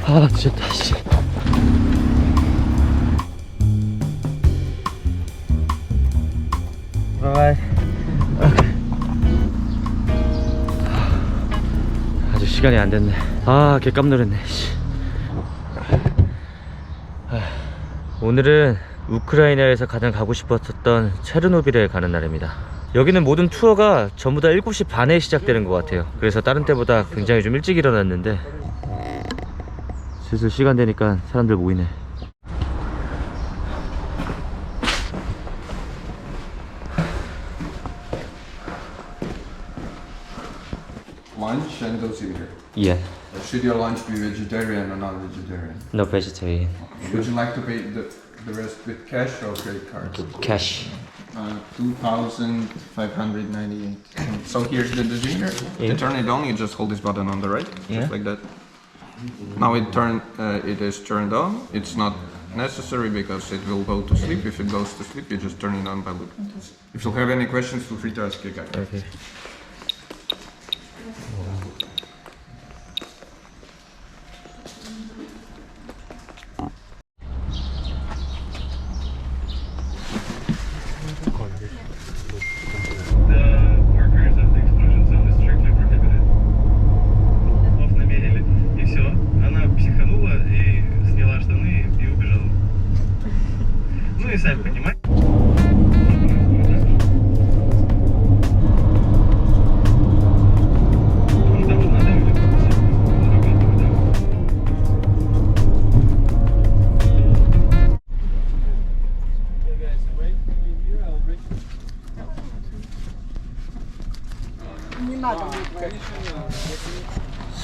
아 미쳤다 씨. 바이바이. 아직 시간이 안 됐네. 아 개깜 놀랐네 씨. 오늘은 우크라이나에서 가장 가고 싶었던 체르노빌에 가는 날입니다. 여기는 모든 투어가 전부 다 7시 반에 시작되는 것 같아요. 그래서 다른 때보다 굉장히 좀 일찍 일어났는데 슬슬 시간 되니까 사람들 모이네. Lunch and those here. Yeah. Should your lunch be vegetarian or non-vegetarian? No vegetarian. Would you like to pay the rest with cash or credit card? Cash. 2,598. So here's the dinner. Yeah. To turn it on, you just hold this button on the right, Yeah. just like that. Now it is turned on. It's not necessary because it will go to sleep. If it goes to sleep, you just turn it on by Bluetooth. If you have any questions, feel free to ask your guy. Okay.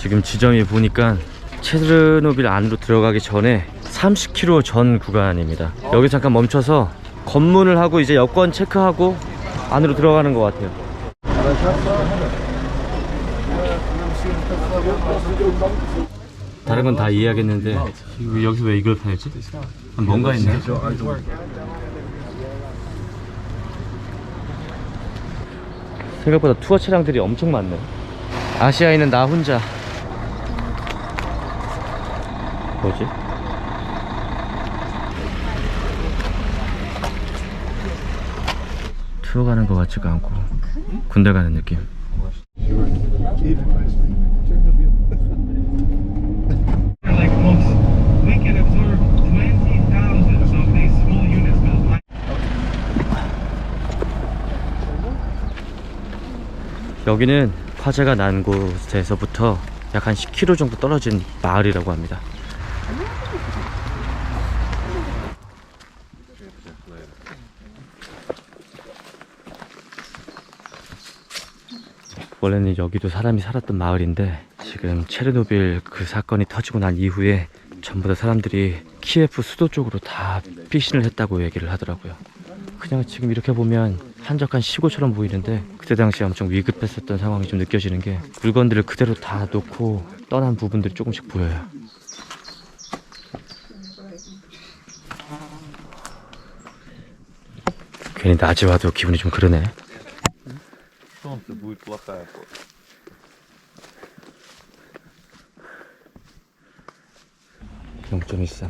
지금 지점이 보니까 체르노빌 안으로 들어가기 전에 30km 전 구간입니다. 여기 잠깐 멈춰서 검문을 하고 이제 여권 체크하고 안으로 들어가는 것 같아요. 다른 건 다 이해하겠는데 여기서 왜 이걸 팔지? 뭔가 있네. 생각보다 투어 차량들이 엄청 많네. 아시아인은 나 혼자. 뭐지? 투어 가는 것 같지가 않고 군대 가는 느낌. Like monks, we can absorb 20,000 of these small units called. 여기는 화재가 난 곳에서부터 약 한 10km 정도 떨어진 마을이라고 합니다. 원래는 여기도 사람이 살았던 마을인데 지금 체르노빌 그 사건이 터지고 난 이후에 전부 다 사람들이 키예프 수도 쪽으로 다 피신을 했다고 얘기를 하더라고요. 그냥 지금 이렇게 보면 한적한 시골처럼 보이는데 그때 당시에 엄청 위급했었던 상황이 좀 느껴지는 게 물건들을 그대로 다 놓고 떠난 부분들이 조금씩 보여요. 괜히 낮에 와도 기분이 좀 그러네. 0.13.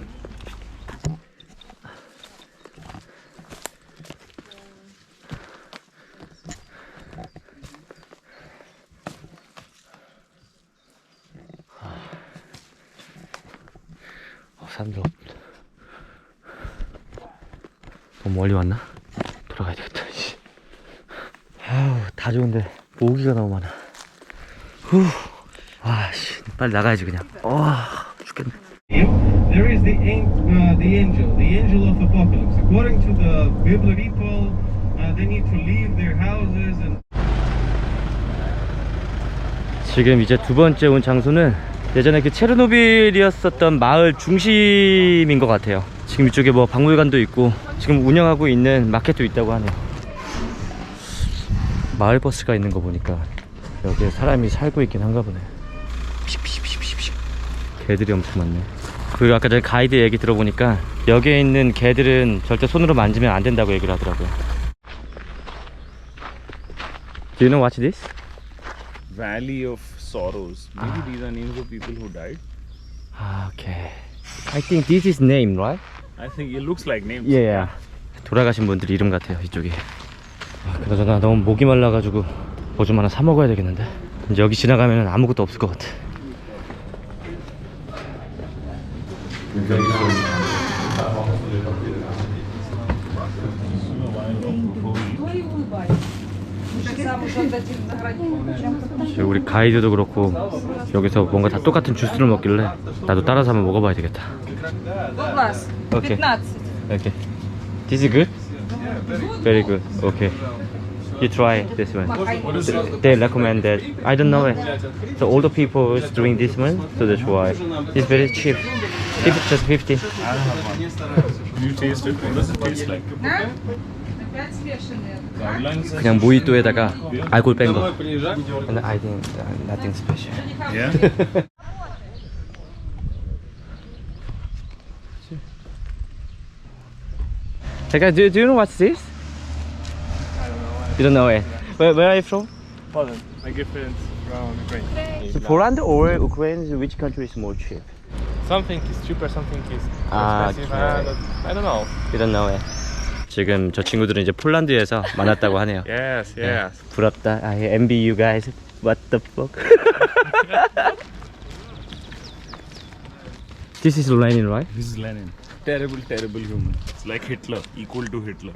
사람들 너무 멀리 왔나? 돌아가야 되겠다. 아우 다 좋은데 모기가 너무 많아. 와씨 빨리 나가야지 그냥. 죽겠네. There is the angel of apocalypse. According to the Bible people, they need to leave their houses and. 지금 이제 두 번째 온 장소는 예전에 그 체르노빌이었었던 마을 중심인 것 같아요. 지금 이쪽에 뭐 박물관도 있고 지금 운영하고 있는 마켓도 있다고 하네요. 마을 버스가 있는 거 보니까 여기에 사람이 살고 있긴 한가 보네. 개들이 엄청 많네. 그리고 아까 전에 가이드 얘기 들어보니까 여기에 있는 개들은 절대 손으로 만지면 안 된다고 얘기를 하더라고요. Do you know what's this? Valley of Sorrows. Maybe these are names of people who died. 아, okay. I think this is name, right? I think it looks like names. Yeah. 돌아가신 분들 이름 같아요, 이쪽이. 그나저나 너무 목이 말라가지고 뭐 좀 하나 사 먹어야 되겠는데. 이제 여기 지나가면 아무것도 없을 것 같아. 우리 가이드도 그렇고 여기서 뭔가 다 똑같은 주스를 먹길래 나도 따라서 한번 먹어봐야 되겠다. 오케이. 오케이. This is good? Very good. Okay. You try this one. They recommend that. I don't know it. So all the people is doing this one, so that's why. It's very cheap. Just 50. You taste it. What does it taste like? Guidelines. 그냥 모히또에다가 알코올 뺀 거. And I think nothing special. Yeah. Hey guys, do you know what's this? You don't know it. Where are you from? Poland. My girlfriend's from Ukraine. So Poland or Ukraine? Which country is more cheap? Something is cheaper, something is Ah, expensive. okay. I don't know. You don't know it. 지금 저 친구들은 이제 폴란드에서 만났다고 하네요. Yes, yes. 부럽다. I envy you guys. What the fuck? This is Lenin, right? This is Lenin. Terrible, terrible human. It's like Hitler, equal to Hitler.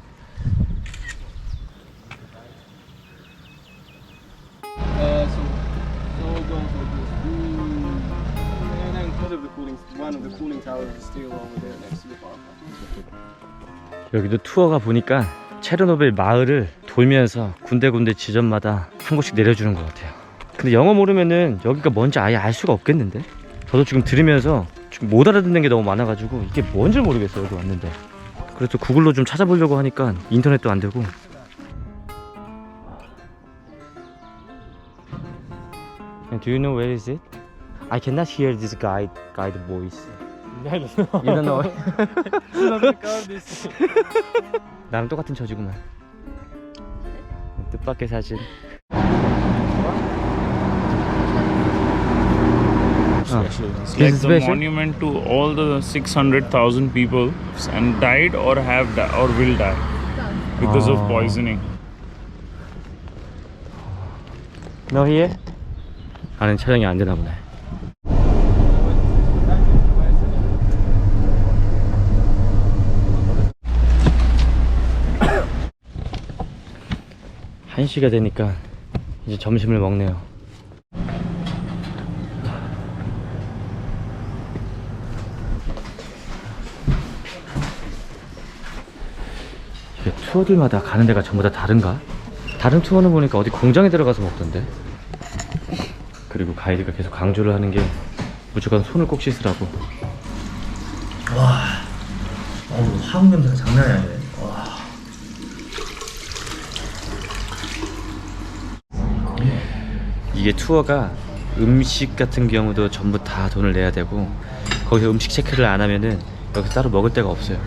And then because of the cooling, one of the cooling towers is still over there next to the power plant. 여기도 투어가 보니까 체르노빌 마을을 돌면서 군데군데 지점마다 한 곳씩 내려주는 것 같아요. 근데 영어 모르면은 여기가 뭔지 아예 알 수가 없겠는데? 저도 지금 들으면서 지금 못 알아듣는 게 너무 많아가지고 이게 뭔지 모르겠어요. 여기 왔는데. 그래서 구글로 좀 찾아보려고 하니까 인터넷도 안 되고. And do you know where is it? I cannot hear this guide voice. I don't know. You don't know it? Not record this. 나랑 똑같은 처지구만. 뜻밖의 사진. It's This like is the special? monument to all the 600,000 people and died or have or will die because of Ah. poisoning. No here? 나는 촬영이 안 되나 보네. 한 시가 되니까 이제 점심을 먹네요. 이게 투어들마다 가는 데가 전부 다 다른가? 다른 투어는 보니까 어디 공장에 들어가서 먹던데. 그리고 가이드가 계속 강조를 하는 게 무조건 손을 꼭 씻으라고. 와, 화학 냄새가 장난이 아니네. 와. 이게 투어가 음식 같은 경우도 전부 다 돈을 내야 되고 거기서 음식 체크를 안 하면은 여기서 따로 먹을 데가 없어요.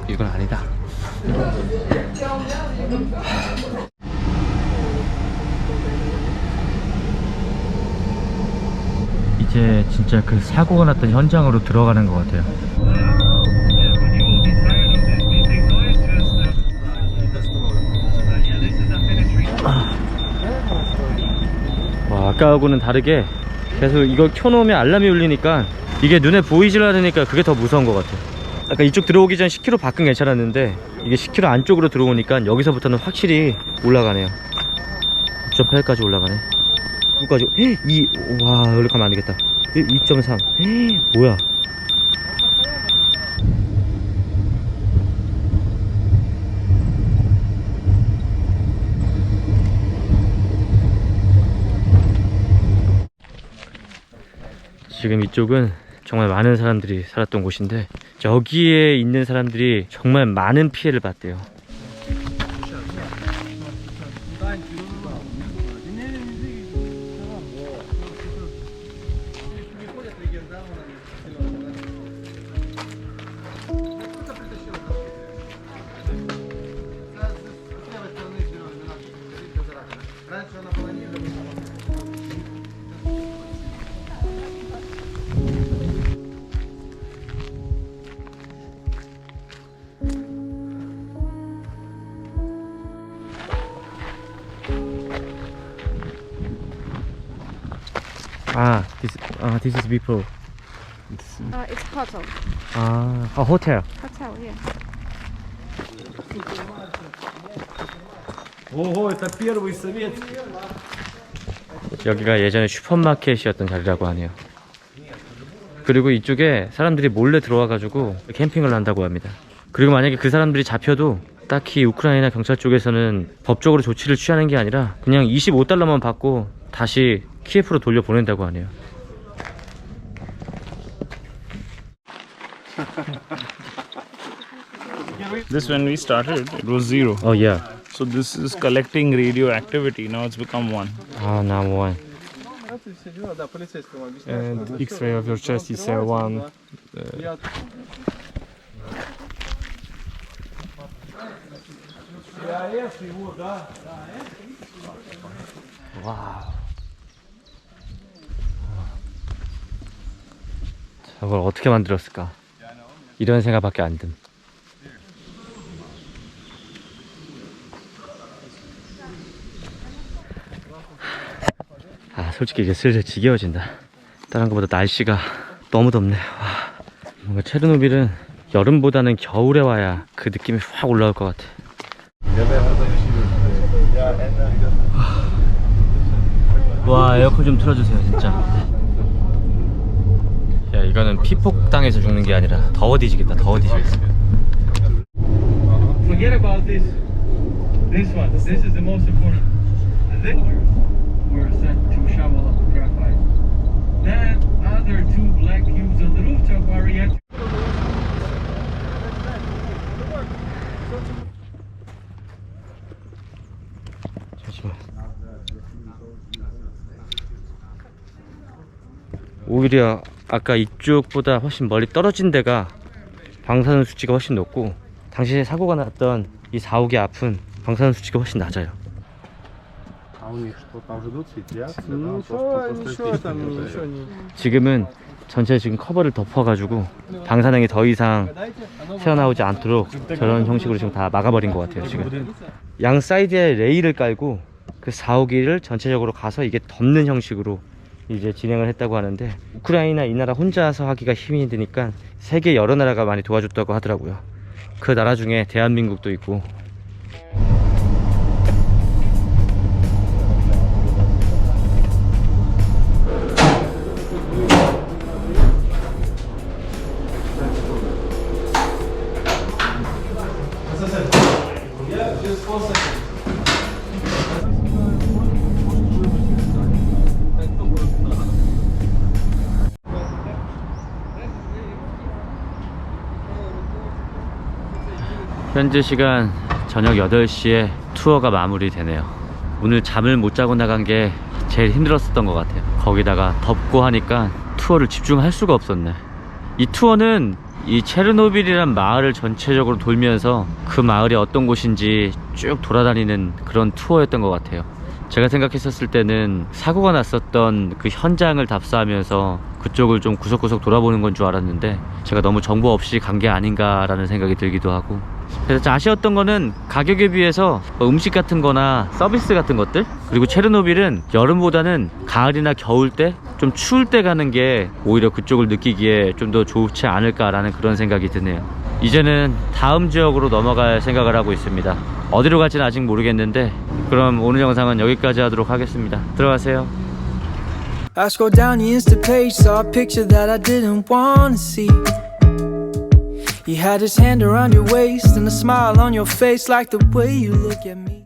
이건 아니다. 이제 진짜 그 사고가 났던 현장으로 들어가는 것 같아요. 와, 아까하고는 다르게 계속 이걸 켜놓으면 알람이 울리니까 이게 눈에 보이질 않으니까 그게 더 무서운 것 같아요. 아까 이쪽 들어오기 전 10km 밖은 괜찮았는데 이게 10km 안쪽으로 들어오니까 여기서부터는 확실히 올라가네요. 2.8까지 올라가네. 9까지. 와, 여기 가면 안 되겠다. 2.3. 뭐야? 지금 이쪽은 정말 많은 사람들이 살았던 곳인데 여기에 있는 사람들이 정말 많은 피해를 봤대요. this is before. It's hotel. A hotel. Hotel, yeah. Ого, это первый советский. 여기가 예전에 슈퍼마켓이었던 자리라고 하네요. 그리고 이쪽에 사람들이 몰래 들어와가지고 캠핑을 한다고 합니다. 그리고 만약에 그 사람들이 잡혀도 딱히 우크라이나 경찰 쪽에서는 법적으로 조치를 취하는 게 아니라 그냥 25달러만 받고 다시 키예프로 돌려보낸다고 하네요. This when we started, it was 0. Oh yeah. So this is collecting radioactivity. Now it's become 1. Now one. Это все дела, да, полицейскому объясняют. And X-ray of your chest is 1. Я 저걸 어떻게 만들었을까? 이런 생각밖에 안 든. 솔직히 이제 슬슬 지겨워진다. 다른 것보다 날씨가 너무 덥네. 뭔가 체르노빌은 여름보다는 겨울에 와야 그 느낌이 확 올라올 것 같아. 와, 에어컨 좀 틀어주세요 진짜. 야, 이거는 피폭당해서 죽는 게 아니라 더워 뒤지겠다. 더워 뒤지겠어. Forget about this. This one. This is the most important. Avengers were sent to shovel up the graphite. Then other two black cubes on the rooftop are reacting. 잠시만. 오히려 아까 이쪽보다 훨씬 멀리 떨어진 데가 방사능 수치가 훨씬 높고, 당시에 사고가 났던 이 4호기 앞은 방사능 수치가 훨씬 낮아요. ничего там, ничего не. 지금은 전체 지금 커버를 덮어가지고 방사능이 더 이상 새어나오지 않도록 저런 형식으로 지금 다 막아버린 것 같아요. 지금 양 사이드에 레일을 깔고 그 4호기를 전체적으로 가서 이게 덮는 형식으로 이제 진행을 했다고 하는데, 우크라이나 이 나라 혼자서 하기가 힘이 드니까 세계 여러 나라가 많이 도와줬다고 하더라고요. 그 나라 중에 대한민국도 있고. 현재 시간 저녁 8시에 투어가 마무리되네요. 오늘 잠을 못 자고 나간 게 제일 힘들었었던 것 같아요. 거기다가 덥고 하니까 투어를 집중할 수가 없었네. 이 투어는 이 체르노빌이란 마을을 전체적으로 돌면서 그 마을이 어떤 곳인지 쭉 돌아다니는 그런 투어였던 것 같아요. 제가 생각했었을 때는 사고가 났었던 그 현장을 답사하면서 그쪽을 좀 구석구석 돌아보는 건 줄 알았는데, 제가 너무 정보 없이 간 게 아닌가라는 생각이 들기도 하고. 그래서 좀 아쉬웠던 거는 가격에 비해서 음식 같은 거나 서비스 같은 것들, 그리고 체르노빌은 여름보다는 가을이나 겨울 때, 좀 추울 때 가는 게 오히려 그쪽을 느끼기에 좀 더 좋지 않을까라는 그런 생각이 드네요. 이제는 다음 지역으로 넘어갈 생각을 하고 있습니다. 어디로 갈지는 아직 모르겠는데, 그럼 오늘 영상은 여기까지 하도록 하겠습니다. 들어가세요. I scrolled down the Insta page, saw a picture that I didn't wanna see. He had his hand around your waist and a smile on your face, like the way you look at me.